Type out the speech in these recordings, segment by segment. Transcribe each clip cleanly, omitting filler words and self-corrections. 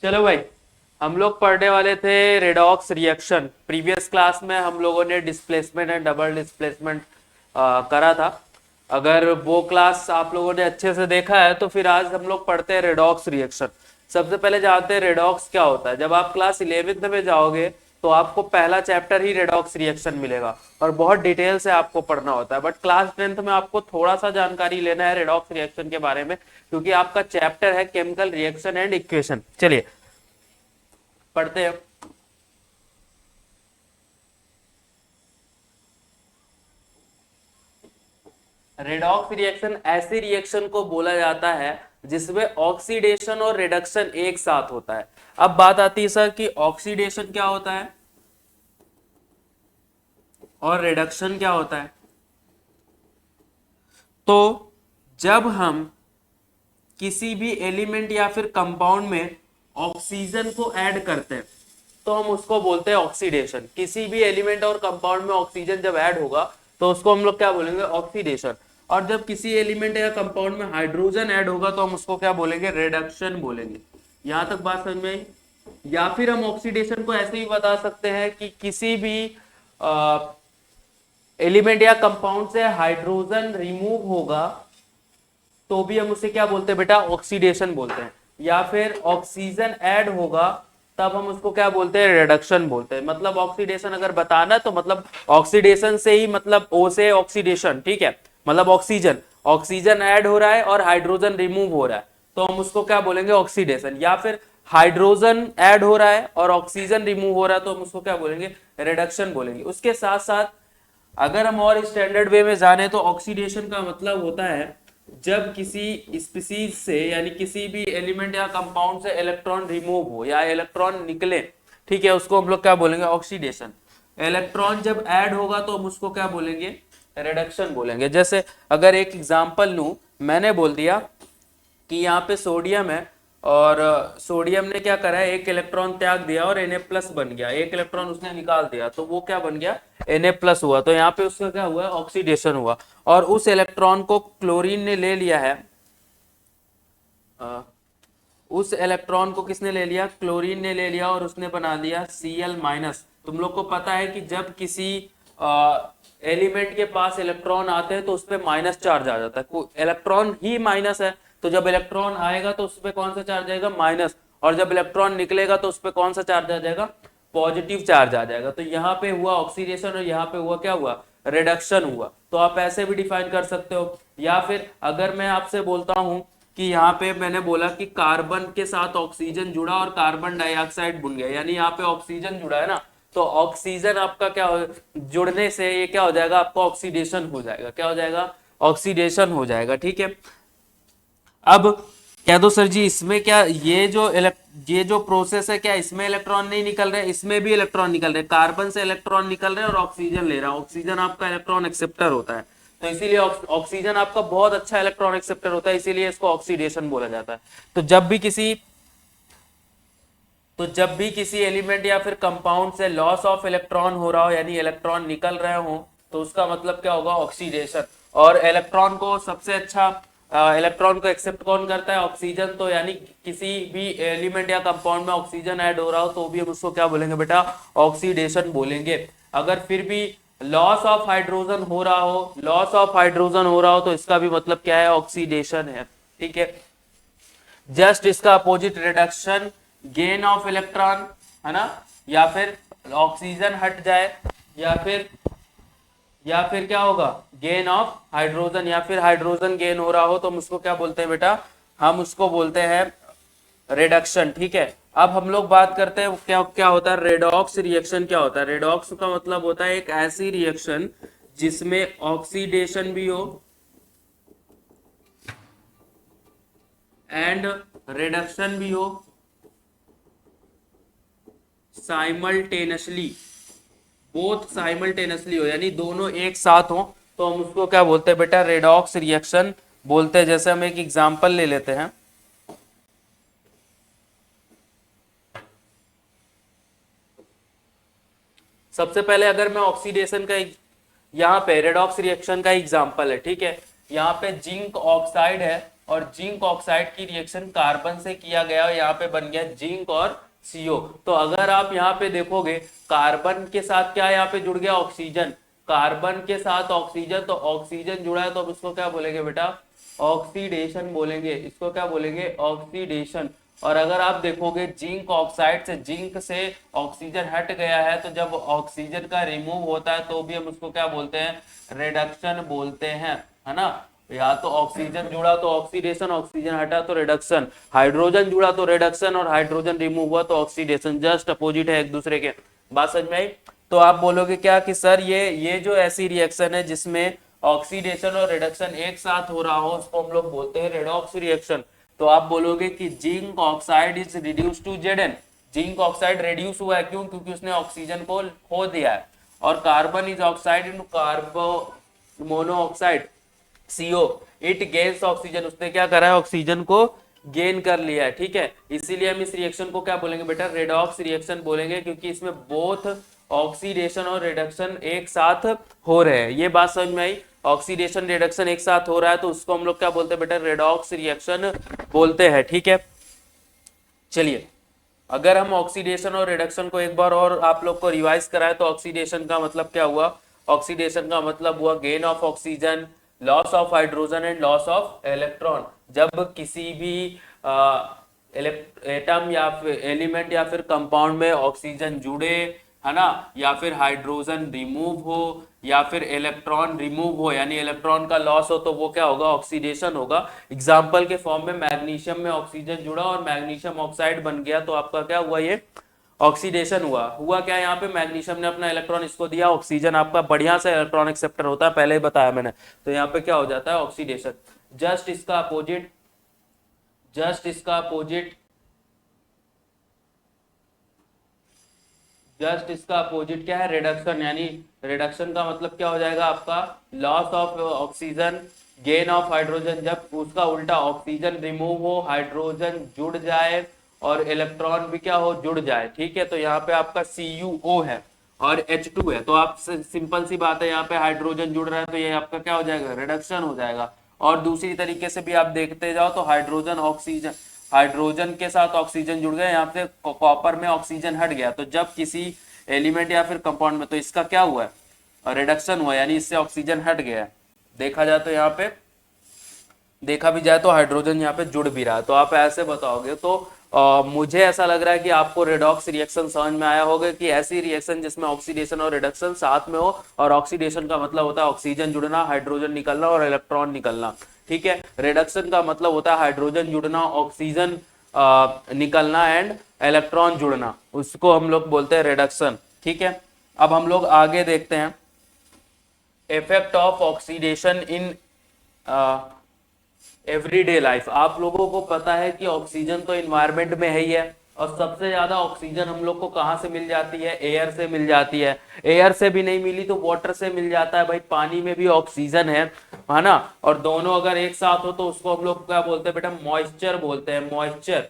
चलो भाई, हम लोग पढ़ने वाले थे रेडॉक्स रिएक्शन। प्रीवियस क्लास में हम लोगों ने डिस्प्लेसमेंट एंड डबल डिस्प्लेसमेंट करा था। अगर वो क्लास आप लोगों ने अच्छे से देखा है तो फिर आज हम लोग पढ़ते हैं रेडॉक्स रिएक्शन। सबसे पहले जानते हैं रेडॉक्स क्या होता है। जब आप क्लास 11th में जाओगे तो आपको पहला चैप्टर ही रेडॉक्स रिएक्शन मिलेगा और बहुत डिटेल से आपको पढ़ना होता है। बट क्लास 10th में आपको थोड़ा सा जानकारी लेना है रेडॉक्स रिएक्शन के बारे में, क्योंकि आपका चैप्टर है केमिकल रिएक्शन एंड इक्वेशन। चलिए पढ़ते हैं। रेडॉक्स रिएक्शन ऐसे रिएक्शन को बोला जाता है जिसमें ऑक्सीडेशन और रिडक्शन एक साथ होता है। अब बात आती है सर कि ऑक्सीडेशन क्या होता है और रिडक्शन क्या होता है। तो जब हम किसी भी एलिमेंट या फिर कंपाउंड में ऑक्सीजन को ऐड करते हैं तो हम उसको बोलते हैं ऑक्सीडेशन। किसी भी एलिमेंट और कंपाउंड में ऑक्सीजन जब ऐड होगा तो उसको हम लोग क्या बोलेंगे, ऑक्सीडेशन। और जब किसी एलिमेंट या कंपाउंड में हाइड्रोजन ऐड होगा तो हम उसको क्या बोलेंगे, रिडक्शन बोलेंगे। यहां तक बात समझ में आई। या फिर हम ऑक्सीडेशन को ऐसे ही बता सकते हैं कि किसी भी एलिमेंट या कंपाउंड से हाइड्रोजन रिमूव होगा तो भी हम उसे क्या बोलते हैं बेटा, ऑक्सीडेशन बोलते हैं। या फिर ऑक्सीजन ऐड होगा तब हम उसको क्या बोलते हैं, रिडक्शन बोलते हैं। मतलब ऑक्सीडेशन अगर बताना है तो मतलब ऑक्सीडेशन से ही मतलब ओ से ऑक्सीडेशन, ठीक है। मतलब ऑक्सीजन ऑक्सीजन ऐड हो रहा है और हाइड्रोजन रिमूव हो रहा है तो हम उसको क्या बोलेंगे, ऑक्सीडेशन। या फिर हाइड्रोजन ऐड हो रहा है और ऑक्सीजन रिमूव हो रहा है तो हम उसको क्या बोलेंगे, रिडक्शन बोलेंगे। उसके साथ साथ अगर हम और स्टैंडर्ड वे में जाने तो ऑक्सीडेशन का मतलब होता है जब किसी स्पीसीज से यानी किसी भी एलिमेंट या कंपाउंड से इलेक्ट्रॉन रिमूव हो या इलेक्ट्रॉन निकले, ठीक है, उसको हम लोग क्या बोलेंगे, ऑक्सीडेशन। इलेक्ट्रॉन जब ऐड होगा तो हम उसको क्या बोलेंगे, रिडक्शन बोलेंगे। जैसे अगर एक एग्जांपल लूं, मैंने बोल दिया कि यहाँ पे सोडियम है और सोडियम ने क्या करा है, एक इलेक्ट्रॉन त्याग दिया और Na प्लस बन गया। एक इलेक्ट्रॉन उसने निकाल दिया तो वो क्या बन गया, Na प्लस हुआ। तो यहाँ पे उसका क्या हुआ, ऑक्सीडेशन हुआ। और उस इलेक्ट्रॉन को क्लोरीन ने ले लिया है। अ, उस इलेक्ट्रॉन को किसने ले लिया, क्लोरीन ने ले लिया और उसने बना दिया Cl माइनस। तुम लोग को पता है कि जब किसी एलिमेंट के पास इलेक्ट्रॉन आते हैं तो उस पर माइनस चार्ज आ जाता है। इलेक्ट्रॉन ही माइनस है तो जब इलेक्ट्रॉन आएगा तो उस पर कौन सा चार्ज आएगा, माइनस। और जब इलेक्ट्रॉन निकलेगा तो उस पर कौन सा चार्ज आ जाएगा, पॉजिटिव चार्ज आ जाएगा। तो यहाँ पे हुआ ऑक्सीडेशन और यहाँ पे हुआ क्या हुआ, रिडक्शन हुआ। तो आप ऐसे भी डिफाइन कर सकते हो। या फिर अगर मैं आपसे बोलता हूं कि यहाँ पे मैंने बोला कि कार्बन के साथ ऑक्सीजन जुड़ा और कार्बन डाइऑक्साइड बन गया, यानी यहाँ पे ऑक्सीजन जुड़ा है ना, तो ऑक्सीजन आपका क्या हो, जुड़ने से ये क्या हो जाएगा, आपका ऑक्सीडेशन हो जाएगा। क्या हो जाएगा, ऑक्सीडेशन हो जाएगा, ठीक है। अब कह दो सर जी इसमें क्या ये जो प्रोसेस है क्या इसमें इलेक्ट्रॉन नहीं निकल रहे, इसमें भी इलेक्ट्रॉन निकल रहे। कार्बन से इलेक्ट्रॉन निकल रहे हैं और ऑक्सीजन ले रहा है। ऑक्सीजन आपका इलेक्ट्रॉन एक्सेप्टर होता है तो इसीलिए ऑक्सीजन आपका बहुत अच्छा इलेक्ट्रॉन एक्सेप्टर होता है, इसीलिए इसको ऑक्सीडेशन बोला जाता है। तो जब भी किसी एलिमेंट या फिर कंपाउंड से लॉस ऑफ इलेक्ट्रॉन हो रहा हो यानी इलेक्ट्रॉन निकल रहे हो तो उसका मतलब क्या होगा, ऑक्सीडेशन। और इलेक्ट्रॉन को सबसे अच्छा इलेक्ट्रॉन को एक्सेप्ट कौन करता है, ऑक्सीजन। तो यानी किसी भी एलिमेंट या कंपाउंड में ऑक्सीजन ऐड हो रहा हो तो भी हम उसको क्या बोलेंगे बेटा, ऑक्सीडेशन बोलेंगे। अगर फिर भी लॉस ऑफ हाइड्रोजन हो रहा हो, लॉस ऑफ हाइड्रोजन हो रहा हो तो इसका भी मतलब क्या है, ऑक्सीडेशन है, ठीक है। जस्ट इसका opposite reduction, gain of electron, है ना। या फिर ऑक्सीजन हट जाए या फिर क्या होगा, गेन ऑफ हाइड्रोजन। या फिर हाइड्रोजन गेन हो रहा हो तो हम उसको क्या बोलते हैं बेटा, हम उसको बोलते हैं रिडक्शन, ठीक है। अब हम लोग बात करते हैं क्या क्या होता है रेडॉक्स रिएक्शन। क्या होता है, रेडॉक्स का मतलब होता है एक ऐसी रिएक्शन जिसमें ऑक्सीडेशन भी हो एंड रिडक्शन भी हो साइमल्टेनियसली, बोथ साइमल्टेनियसली हो, यानी दोनों एक साथ हो तो हम उसको क्या बोलते हैं बेटा, रेडॉक्स रिएक्शन बोलते हैं। जैसे हम एक एग्जांपल ले लेते हैं। सबसे पहले अगर मैं ऑक्सीडेशन का यहाँ पे रेडॉक्स रिएक्शन का एग्जांपल है, ठीक है। यहाँ पे जिंक ऑक्साइड है और जिंक ऑक्साइड की रिएक्शन कार्बन से किया गया और यहाँ पे बन गया जिंक और CO। तो अगर आप यहाँ पे देखोगे कार्बन के साथ क्या यहाँ पे जुड़ गया ऑक्सीजन, कार्बन के साथ ऑक्सीजन, तो ऑक्सीजन जुड़ा है तो अब इसको क्या बोलेंगे बेटा, ऑक्सीडेशन बोलेंगे, इसको क्या बोलेंगे, ऑक्सीडेशन। और अगर आप देखोगे जिंक ऑक्साइड से, जिंक से ऑक्सीजन हट गया है, तो जब ऑक्सीजन का रिमूव होता है तो भी हम उसको क्या बोलते हैं, रिडक्शन बोलते हैं, है ना। या तो ऑक्सीजन जुड़ा तो ऑक्सीडेशन, ऑक्सीजन हटा तो रिडक्शन, हाइड्रोजन जुड़ा तो रिडक्शन और हाइड्रोजन रिमूव हुआ तो ऑक्सीडेशन, जस्ट अपोजिट है एक दूसरे के। बात समझ में आई। तो आप बोलोगे क्या कि सर ये जो ऐसी रिएक्शन है जिसमें ऑक्सीडेशन और रिडक्शन एक साथ हो रहा हो उसको हम लोग बोलते हैं रेडॉक्स रिएक्शन। तो आप बोलोगे कि zinc oxide is reduce to Zn, zinc oxide reduce हुआ है, क्यों, क्योंकि उसने ऑक्सीजन को खो दिया है। और carbon is oxide into कार्बो monoxide CO, it gains oxygen, उसने क्या करा है, ऑक्सीजन को गेन कर लिया है, ठीक है। इसीलिए हम इस रिएक्शन को क्या बोलेंगे बेटा, रेडॉक्स रिएक्शन बोलेंगे, क्योंकि इसमें बोथ ऑक्सीडेशन और रिडक्शन एक साथ हो रहे हैं। ये बात समझ में आई, ऑक्सीडेशन रिडक्शन एक साथ हो रहा है तो उसको हम लोग क्या बोलते हैं बेटा, रेडॉक्स रिएक्शन बोलते हैं, ठीक है। चलिए, अगर हम ऑक्सीडेशन और रिडक्शन को एक बार और आप लोग को रिवाइज कराए तो ऑक्सीडेशन का मतलब क्या हुआ, ऑक्सीडेशन का मतलब हुआ gain of oxygen, loss of hydrogen and loss of electron. जब किसी भी एटम या फिर एलिमेंट या फिर कंपाउंड में ऑक्सीजन जुड़े, है ना, या फिर हाइड्रोजन रिमूव हो या फिर इलेक्ट्रॉन रिमूव हो, यानी इलेक्ट्रॉन का लॉस हो, तो वो क्या होगा, ऑक्सीडेशन होगा। एग्जाम्पल के फॉर्म में मैग्नीशियम में ऑक्सीजन जुड़ा और मैग्नीशियम ऑक्साइड बन गया, तो आपका क्या हुआ, ये ऑक्सीडेशन हुआ क्या, यहाँ पे मैग्नीशियम ने अपना इलेक्ट्रॉन इसको दिया, ऑक्सीजन आपका बढ़िया से इलेक्ट्रॉन एक्सेप्टर होता है, पहले ही बताया मैंने, तो यहाँ पे क्या हो जाता है, ऑक्सीडेशन। जस्ट इसका अपोजिट, जस्ट इसका अपोजिट, जस्ट इसका अपोजिट क्या है, रिडक्शन, यानी रिडक्शन का मतलब क्या हो जाएगा आपका, loss of oxygen, gain of hydrogen. जब उसका उल्टा ऑक्सीजन रिमूव हो, हाइड्रोजन जुड़ जाए और इलेक्ट्रॉन भी क्या हो, जुड़ जाए, ठीक है। तो यहाँ पे आपका CuO है और H2 है, तो आप सिंपल सी बात है, यहाँ पे हाइड्रोजन जुड़ रहा है तो ये आपका क्या हो जाएगा, रिडक्शन हो जाएगा। और दूसरी तरीके से भी आप देखते जाओ तो हाइड्रोजन ऑक्सीजन, हाइड्रोजन के साथ ऑक्सीजन जुड़ गया, यहाँ पे कॉपर में ऑक्सीजन हट गया, तो जब किसी एलिमेंट या फिर कंपाउंड में, तो इसका क्या हुआ है, रिडक्शन हुआ, यानी इससे ऑक्सीजन हट गया। देखा जाए तो यहाँ पे, देखा भी जाए तो हाइड्रोजन यहाँ पे जुड़ भी रहा है। तो आप ऐसे बताओगे तो मुझे ऐसा लग रहा है कि आपको रेडॉक्स रिएक्शन समझ में आया होगा, कि ऐसी रिएक्शन जिसमें ऑक्सीडेशन और रिडक्शन साथ में हो, और ऑक्सीडेशन का मतलब होता है ऑक्सीजन जुड़ना, हाइड्रोजन निकलना और इलेक्ट्रॉन निकलना, ठीक है। रिडक्शन का मतलब होता है हाइड्रोजन जुड़ना, ऑक्सीजन निकलना एंड इलेक्ट्रॉन जुड़ना, उसको हम लोग बोलते हैं रिडक्शन, ठीक है। अब हम लोग आगे देखते हैं effect of oxidation in everyday life. आप लोगों को पता है कि ऑक्सीजन तो इन्वायरमेंट में है ही है, और सबसे ज्यादा ऑक्सीजन हम लोग को कहाँ से मिल जाती है, एयर से मिल जाती है। एयर से भी नहीं मिली तो वाटर से मिल जाता है, भाई पानी में भी ऑक्सीजन है ना। और दोनों अगर एक साथ हो तो उसको हम लोग क्या बोलते हैं बेटा, मॉइस्चर बोलते हैं, मॉइस्चर,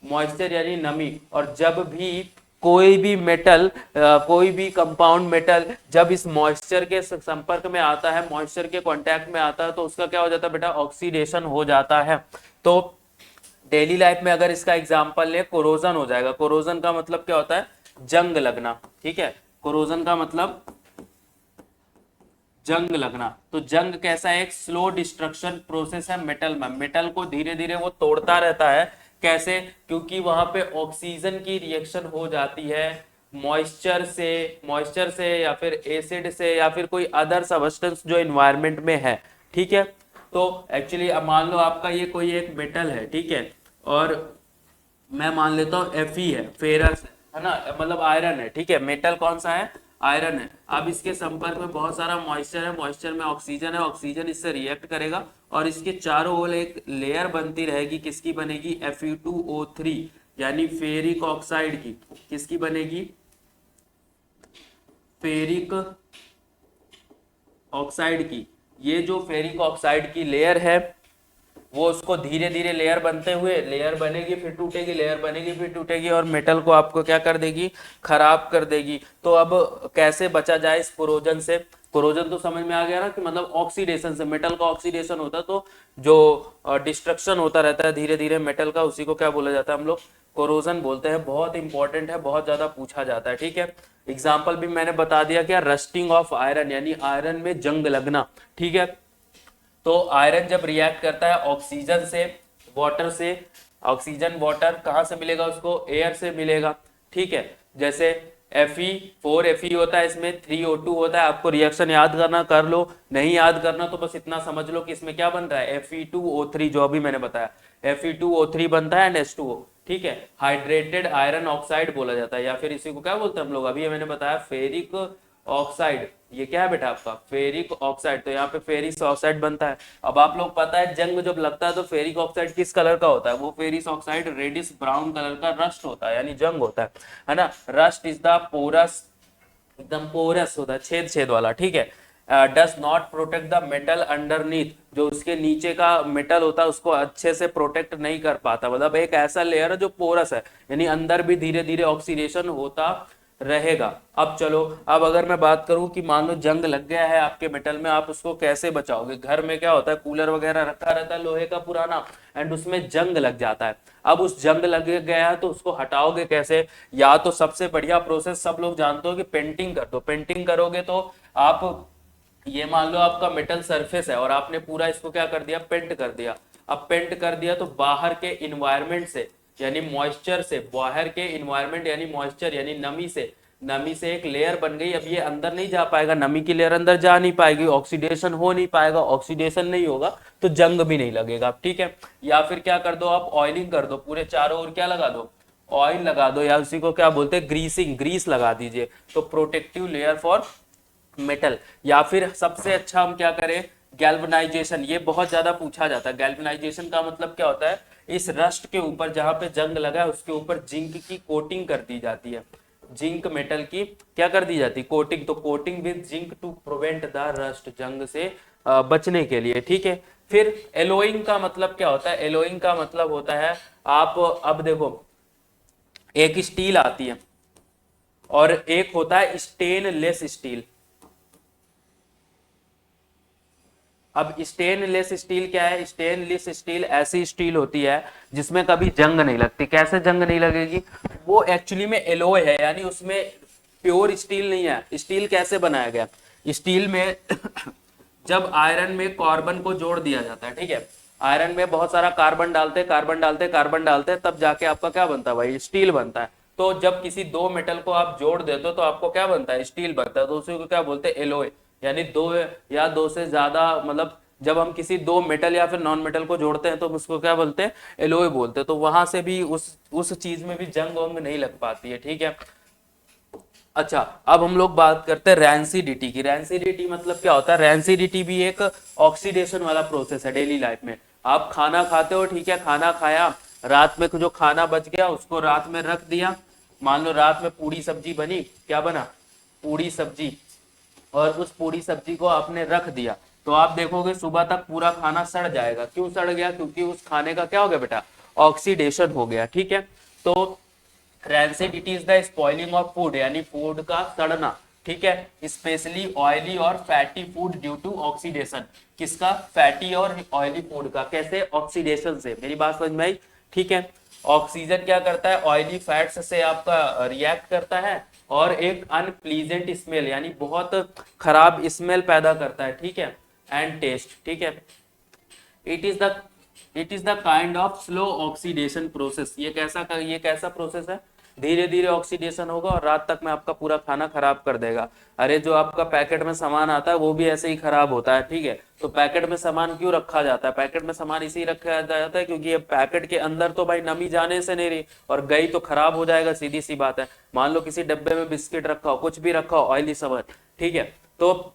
मॉइस्चर यानी नमी। और जब भी कोई भी मेटल, कोई भी कंपाउंड मेटल जब इस मॉइस्चर के संपर्क में आता है, मॉइस्चर के कांटेक्ट में आता है, तो उसका क्या हो जाता है बेटा, ऑक्सीडेशन हो जाता है। तो डेली लाइफ में अगर इसका एग्जांपल ले, कोरोजन हो जाएगा। कोरोजन का मतलब क्या होता है, जंग लगना, ठीक है। कोरोजन का मतलब जंग लगना। तो जंग कैसा है, एक स्लो डिस्ट्रक्शन प्रोसेस है मेटल में, मेटल को धीरे धीरे वो तोड़ता रहता है। कैसे, क्योंकि वहां पे ऑक्सीजन की रिएक्शन हो जाती है मॉइस्चर से या फिर एसिड से या फिर कोई अदर सब्सटेंस जो एनवायरनमेंट में है, ठीक है। तो एक्चुअली अब मान लो आपका ये कोई एक मेटल है, ठीक है, और मैं मान लेता हूँ Fe है, फेरस है ना, मतलब आयरन है, ठीक है। मेटल कौन सा है, आयरन है। अब इसके संपर्क में बहुत सारा मॉइस्चर है, मॉइस्चर में ऑक्सीजन है, ऑक्सीजन इससे रिएक्ट करेगा और इसके चारों ओर एक लेयर बनती रहेगी, किसकी बनेगी, Fe2O3 यानी फेरिक ऑक्साइड की। किसकी बनेगी, फेरिक ऑक्साइड की। ये जो फेरिक ऑक्साइड की लेयर है, वो उसको धीरे धीरे लेयर बनते हुए, लेयर बनेगी फिर टूटेगी, लेयर बनेगी फिर टूटेगी, और मेटल को आपको क्या कर देगी, खराब कर देगी। तो अब कैसे बचा जाए इस कोरोजन से? कोरोजन तो समझ में आ गया ना, कि मतलब ऑक्सीडेशन से, मेटल का ऑक्सीडेशन होता है तो जो डिस्ट्रक्शन होता रहता है धीरे धीरे मेटल का, उसी को क्या बोला जाता है हम लोग, कोरोजन बोलते हैं। बहुत इंपॉर्टेंट है, बहुत ज्यादा पूछा जाता है, ठीक है। एग्जाम्पल भी मैंने बता दिया, क्या, रस्टिंग ऑफ आयरन, यानी आयरन में जंग लगना, ठीक है। तो आयरन जब रिएक्ट करता है ऑक्सीजन से, वाटर से, ऑक्सीजन वाटर कहाँ से मिलेगा उसको, एयर से मिलेगा, ठीक है। जैसे Fe4Fe होता है, इसमें 3O2 होता है। आपको रिएक्शन याद करना कर लो, नहीं याद करना तो बस इतना समझ लो कि इसमें क्या बन रहा है, Fe2O3, जो अभी मैंने बताया Fe2O3 बनता है, एंड H2O, ठीक है। हाइड्रेटेड आयरन ऑक्साइड बोला जाता है, या फिर इसी को क्या बोलते हैं हम लोग, अभी मैंने बताया फेरिक ऑक्साइड। ये क्या है बेटा आपका, फेरिक ऑक्साइड। तो यहाँ पे फेरिक ऑक्साइड बनता है। अब आप लोग पता है जंग जब लगता है तो फेरिक ऑक्साइड किस कलर का होता है, वो ferric oxide reddish brown colour का रस्ट होता है, यानी जंग होता है ना। रस्ट इज द पोरस, एकदम पोरस होता है, छेद छेद वाला, ठीक है। Does not protect the metal underneath, जो उसके नीचे का मेटल होता है उसको अच्छे से प्रोटेक्ट नहीं कर पाता, मतलब एक ऐसा लेयर है जो पोरस है, यानी अंदर भी धीरे धीरे ऑक्सीडेशन होता रहेगा। अब चलो, अब अगर मैं बात करूं कि मान लो जंग लग गया है आपके मेटल में, आप उसको कैसे बचाओगे? घर में क्या होता है, कूलर वगैरह रखा रहता है लोहे का पुराना, एंड उसमें जंग लग जाता है। अब उस जंग लग गया है तो उसको हटाओगे कैसे? या तो सबसे बढ़िया प्रोसेस सब लोग जानते हो कि पेंटिंग कर दो। पेंटिंग करोगे तो आप, ये मान लो आपका मेटल सरफेस है और आपने पूरा इसको क्या कर दिया, पेंट कर दिया। अब पेंट कर दिया तो बाहर के इन्वायरमेंट से, यानी मॉइस्चर से, बाहर के इन्वायरमेंट यानी मॉइस्चर यानी नमी से एक लेयर बन गई। अब ये अंदर नहीं जा पाएगा, नमी की लेयर अंदर जा नहीं पाएगी, ऑक्सीडेशन हो नहीं पाएगा, ऑक्सीडेशन नहीं होगा तो जंग भी नहीं लगेगा, ठीक है। या फिर क्या कर दो आप, ऑयलिंग कर दो, पूरे चारों ओर क्या लगा दो, ऑयल लगा दो, या उसी को क्या बोलते हैं, ग्रीसिंग, ग्रीस लगा दीजिए, तो प्रोटेक्टिव लेयर फॉर मेटल। या फिर सबसे अच्छा हम क्या करें, गैल्वनाइजेशन। ये बहुत ज्यादा पूछा जाता है। गैल्वनाइजेशन का मतलब क्या होता है, इस रस्ट के ऊपर जहां पे जंग लगा है उसके ऊपर जिंक की कोटिंग कर दी जाती है, जिंक मेटल की क्या कर दी जाती है, कोटिंग। तो coating with zinc to prevent the rust, जंग से बचने के लिए, ठीक है। फिर एलोइंग का मतलब क्या होता है, एलोइंग का मतलब होता है, आप अब देखो, एक स्टील आती है और एक होता है स्टेनलेस स्टील। अब स्टेनलेस स्टील क्या है, स्टेनलेस स्टील ऐसी स्टील होती है जिसमें कभी जंग नहीं लगती। कैसे जंग नहीं लगेगी, वो एक्चुअली में एलोय है, यानी उसमें प्योर स्टील नहीं है। स्टील कैसे बनाया गया, स्टील में जब आयरन में कार्बन को जोड़ दिया जाता है, ठीक है, आयरन में बहुत सारा कार्बन डालते कार्बन डालते कार्बन डालते, तब जाके आपका क्या बनता है भाई, स्टील बनता है। तो जब किसी दो मेटल को आप जोड़ देते हो तो आपको क्या बनता है, स्टील बनता है। तो उसी को क्या बोलते हैं, एलोय, यानी दो या दो से ज्यादा, मतलब जब हम किसी दो मेटल या फिर नॉन मेटल को जोड़ते हैं तो उसको क्या बोलते हैं, एलोय बोलते हैं। तो वहां से भी उस चीज में भी जंग वंग नहीं लग पाती है, ठीक है। अच्छा, अब हम लोग बात करते हैं रैंसिडिटी की। रैंसिडिटी मतलब क्या होता है, रैंसिडिटी भी एक ऑक्सीडेशन वाला प्रोसेस है डेली लाइफ में। आप खाना खाते हो, ठीक है, खाना खाया, रात में जो खाना बच गया उसको रात में रख दिया, मान लो रात में पूड़ी सब्जी बनी, क्या बना, पूड़ी सब्जी, और उस पूरी सब्जी को आपने रख दिया, तो आप देखोगे सुबह तक पूरा खाना सड़ जाएगा। क्यों सड़ गया, क्योंकि उस खाने का क्या हो गया बेटा, ऑक्सीडेशन हो गया, ठीक है। तो rancid it is the spoiling of food, यानी फूड का सड़ना, ठीक है, स्पेशली ऑयली और fatty food due to oxidation. किसका, फैटी और ऑयली फूड का, कैसे, ऑक्सीडेशन से। मेरी बात समझ में आई, ठीक है। ऑक्सीजन क्या करता है, ऑयली फैट्स से आपका रिएक्ट करता है और एक अनप्लीजेंट स्मेल, यानी बहुत खराब स्मेल पैदा करता है, ठीक है, एंड टेस्ट, ठीक है। It is the kind of slow oxidation process. ये कैसा प्रोसेस है, धीरे धीरे ऑक्सीडेशन होगा और रात तक में आपका पूरा खाना खराब कर देगा। अरे जो आपका पैकेट में सामान आता है वो भी ऐसे ही खराब होता है, ठीक है। तो पैकेट में सामान क्यों रखा जाता है, पैकेट में सामान इसी रखा जाता है क्योंकि ये पैकेट के अंदर तो भाई नमी जाने से नहीं रही, और गई तो खराब हो जाएगा, सीधी सी बात है। मान लो किसी डब्बे में बिस्किट रखा हो, कुछ भी रखा हो, ऑयली सामान, ठीक है, तो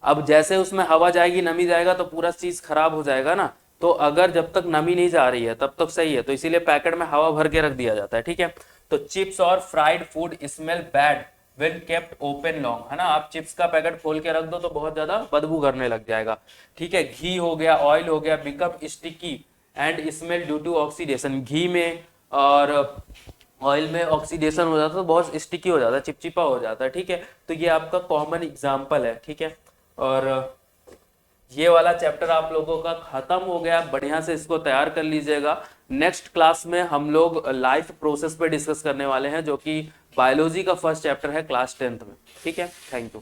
अब जैसे उसमें हवा जाएगी, नमी जाएगा तो पूरा चीज खराब हो जाएगा ना। तो अगर जब तक नमी नहीं जा रही है तब तक सही है, तो इसीलिए पैकेट में हवा भर के रख दिया जाता है, ठीक है। तो चिप्स और fried food smell bad when kept open long, है ना, आप चिप्स का पैकेट खोल के रख दो तो बहुत ज्यादा बदबू करने लग जाएगा। ठीक है, घी हो गया, ऑयल हो गया, become sticky and smell due to oxidation. घी में और ऑयल में ऑक्सीडेशन हो जाता है तो बहुत स्टिकी हो जाता है, चिपचिपा हो जाता है। ठीक है, तो ये आपका कॉमन एग्जाम्पल है। ठीक है, और ये वाला चैप्टर आप लोगों का खत्म हो गया, बढ़िया से इसको तैयार कर लीजिएगा। नेक्स्ट क्लास में हम लोग लाइफ प्रोसेस पे डिस्कस करने वाले हैं, जो कि बायोलॉजी का फर्स्ट चैप्टर है क्लास 10th में। ठीक है, थैंक यू।